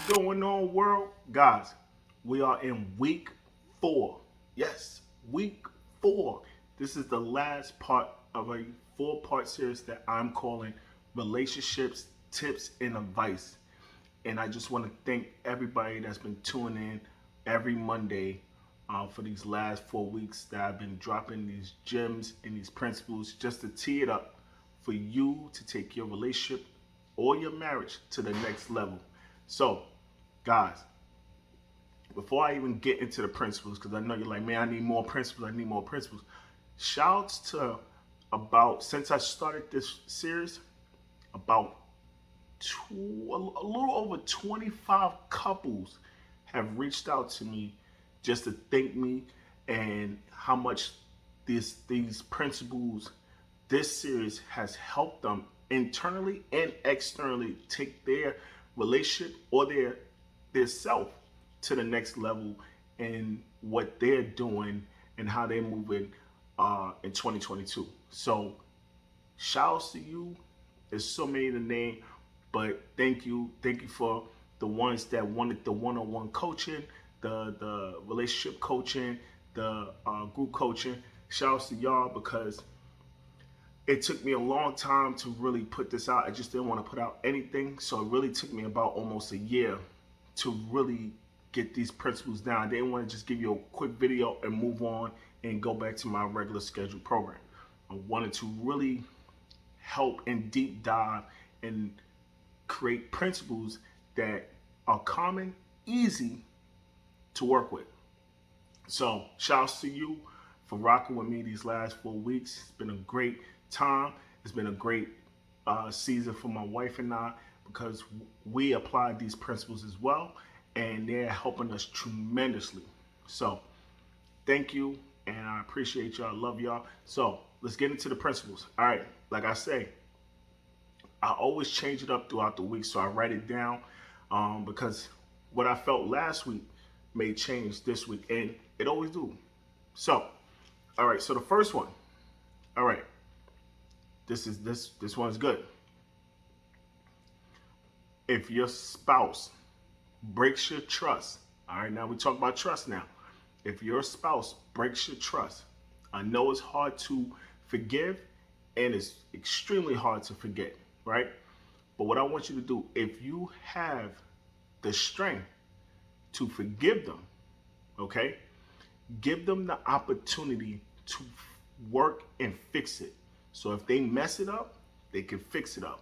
Going on, world? Guys, we are in week 4. Yes, week 4. This is the last part of a 4-part series that I'm calling Relationships, Tips, and Advice. And I just want to thank everybody that's been tuning in every Monday for these last 4 weeks that I've been dropping these gems and these principles just to tee it up for you to take your relationship or your marriage to the next level. So, guys, before I even get into the principles, because I know you're like, man, I need more principles, I need more principles. Shouts to since I started this series, about a little over 25 couples have reached out to me just to thank me and how much these principles, this series has helped them internally and externally take their relationship or their self to the next level in what they're doing and how they're moving in 2022. So shouts to you. There's so many to name, but thank you for the ones that wanted the one-on-one coaching, the relationship coaching, the group coaching. Shouts to y'all because it took me a long time to really put this out. I just didn't want to put out anything. So it really took me about almost a year to really get these principles down. I didn't want to just give you a quick video and move on and go back to my regular scheduled program. I wanted to really help and deep dive and create principles that are common, easy to work with. So shouts to you for rocking with me these last 4 weeks. It's been a great time. It's been a great season for my wife and I because we applied these principles as well, and they're helping us tremendously. So thank you, and I appreciate y'all. I love y'all. So let's get into the principles. All right, like I say, I always change it up throughout the week, so I write it down because what I felt last week may change this week, and it always do. So, all right. So the first one. All right. This one's good. If your spouse breaks your trust, all right. Now we talk about trust. Now, if your spouse breaks your trust, I know it's hard to forgive, and it's extremely hard to forget, right? But what I want you to do, if you have the strength to forgive them, okay, give them the opportunity to work and fix it. So if they mess it up, they can fix it up.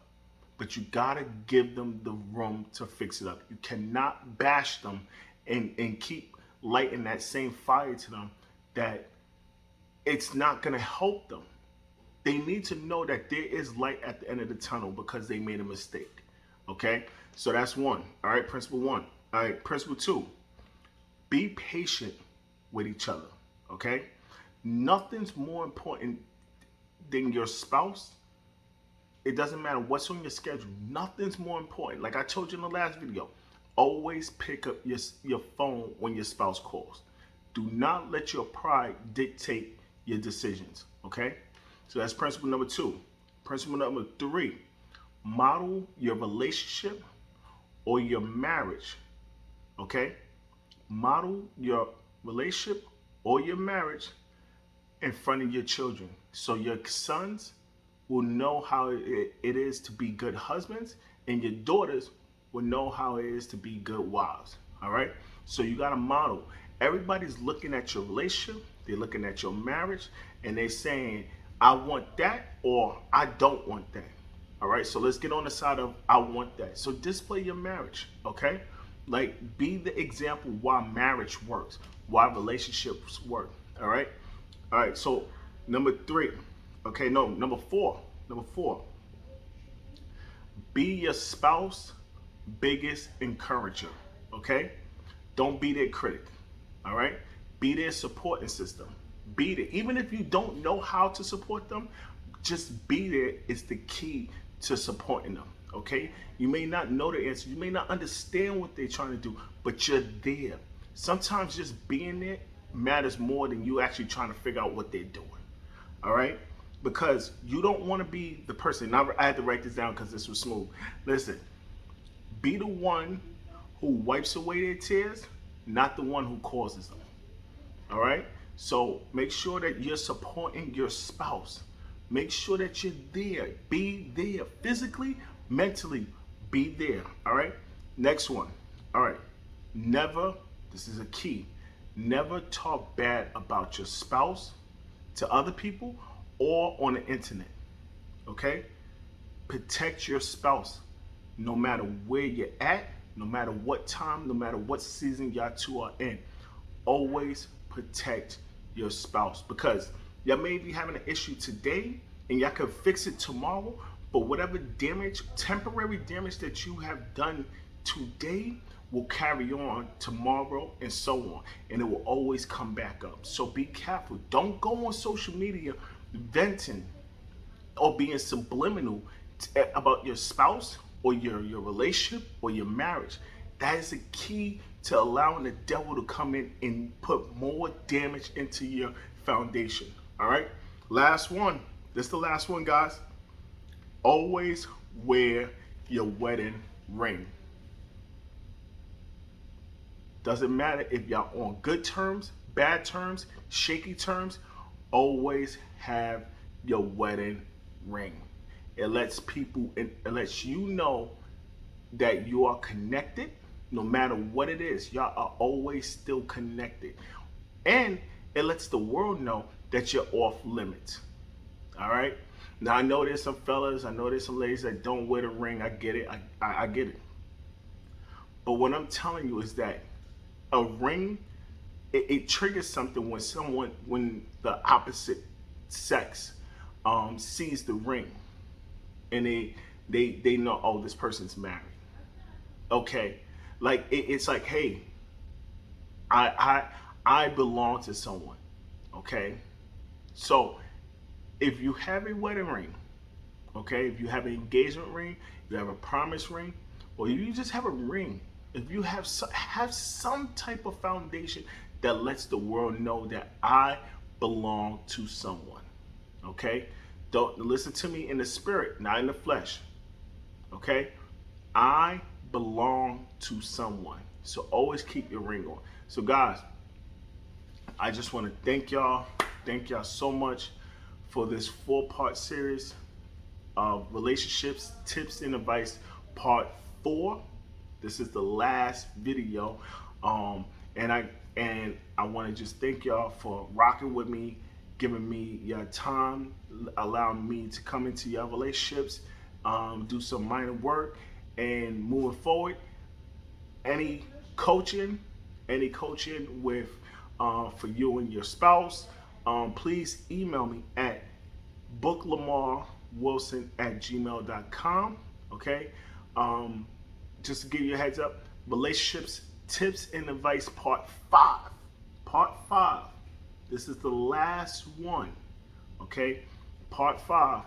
But you gotta give them the room to fix it up. You cannot bash them and keep lighting that same fire to them that it's not gonna help them. They need to know that there is light at the end of the tunnel because they made a mistake. Okay? So that's one. All right, principle one. All right, principle two. Be patient with each other. Okay? Nothing's more important than your spouse. It doesn't matter what's on your schedule. Nothing's more important. Like I told you in the last video, always pick up your phone when your spouse calls. Do not let your pride dictate your decisions. Okay? So that's principle number two. Principle number three, model your relationship or your marriage, okay? Model your relationship or your marriage in front of your children. So your sons will know how it is to be good husbands, and your daughters will know how it is to be good wives, all right? So you gotta model. Everybody's looking at your relationship, they're looking at your marriage, and they're saying, I want that or I don't want that. All right, so let's get on the side of I want that. So display your marriage, okay? Like be the example why marriage works, why relationships work. All right? All right, so number three. Okay, no, number four. Number four. Be your spouse biggest encourager. Okay? Don't be their critic. All right? Be their supporting system. Be there. Even if you don't know how to support them, just be there is the key to supporting them. Okay? You may not know the answer. You may not understand what they're trying to do, but you're there. Sometimes just being there matters more than you actually trying to figure out what they're doing. All right? Because you don't want to be the person. Now, I had to write this down because this was smooth. Listen, be the one who wipes away their tears, not the one who causes them. All right? So make sure that you're supporting your spouse. Make sure that you're there. Be there physically, mentally. Be there. All right? Next one. All right. Never, this is a key, never talk bad about your spouse to other people or on the internet. Okay? Protect your spouse no matter where you're at, no matter what time, no matter what season y'all two are in. Always protect your spouse, because y'all may be having an issue today and y'all can fix it tomorrow, but whatever damage, temporary damage that you have done today will carry on tomorrow and so on, and it will always come back up. So be careful. Don't go on social media venting or being subliminal about your spouse or your relationship or your marriage. That is a key to allowing the devil to come in and put more damage into your foundation. All right? Last one. This is the last one, guys. Always wear your wedding ring. Doesn't matter if y'all on good terms, bad terms, shaky terms, always have your wedding ring. It lets you know that you are connected no matter what it is. Y'all are always still connected. And it lets the world know that you're off limits. All right? Now, I know there's some fellas, I know there's some ladies that don't wear the ring. I get it. I get it. But what I'm telling you is that a ring, it triggers something when the opposite sex sees the ring, and they know, oh, this person's married. Okay, like it's like, hey, I belong to someone. Okay, so if you have a wedding ring, okay, if you have an engagement ring, you have a promise ring, or you just have a ring, if you have some type of foundation that lets the world know that I belong to someone, okay? Don't listen to me in the spirit, not in the flesh, okay? I belong to someone. So always keep your ring on. So guys, I just want to thank y'all so much for this 4-part series of relationships, tips, and advice, part 4. This is the last video, and I want to just thank y'all for rocking with me, giving me your time, allowing me to come into your relationships, do some minor work, and moving forward. Any coaching with for you and your spouse, please email me at booklemarwilson@gmail.com. Okay. Just to give you a heads up, relationships, tips, and advice, part 5. Part 5. This is the last one. Okay? Part 5.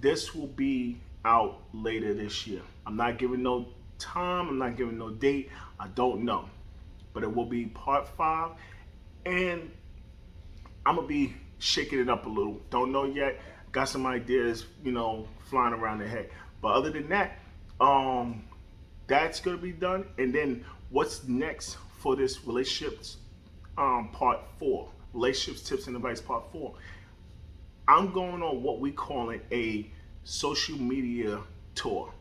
This will be out later this year. I'm not giving no time. I'm not giving no date. I don't know. But it will be part 5. And I'm going to be shaking it up a little. Don't know yet. Got some ideas, flying around the head. But other than that, that's going to be done. And then what's next for this relationships part 4, relationships, tips, and advice part 4, I'm going on what we call it a social media tour.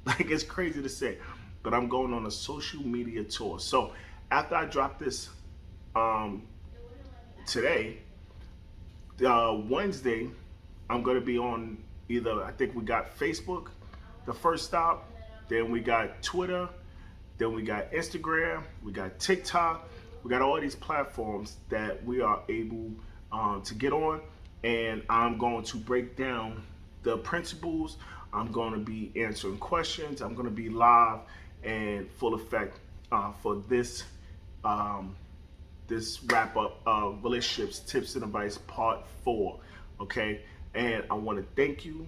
Like, it's crazy to say, but I'm going on a social media tour. So after I drop this today, Wednesday, I'm going to be on either, I think we got Facebook, the first stop, then we got Twitter, then we got Instagram, we got TikTok, we got all these platforms that we are able to get on, and I'm going to break down the principles. I'm going to be answering questions. I'm going to be live and full effect for this this wrap up of relationships, tips, and advice part 4. Okay, and I want to thank you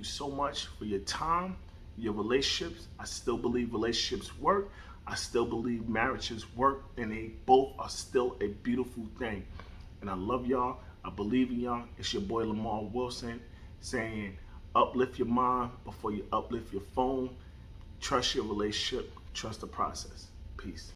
so much for your time, your relationships. I still believe relationships work. I still believe marriages work, and they both are still a beautiful thing. And I love y'all. I believe in y'all. It's your boy Lemar Wilson saying, uplift your mind before you uplift your phone. Trust your relationship. Trust the process. Peace.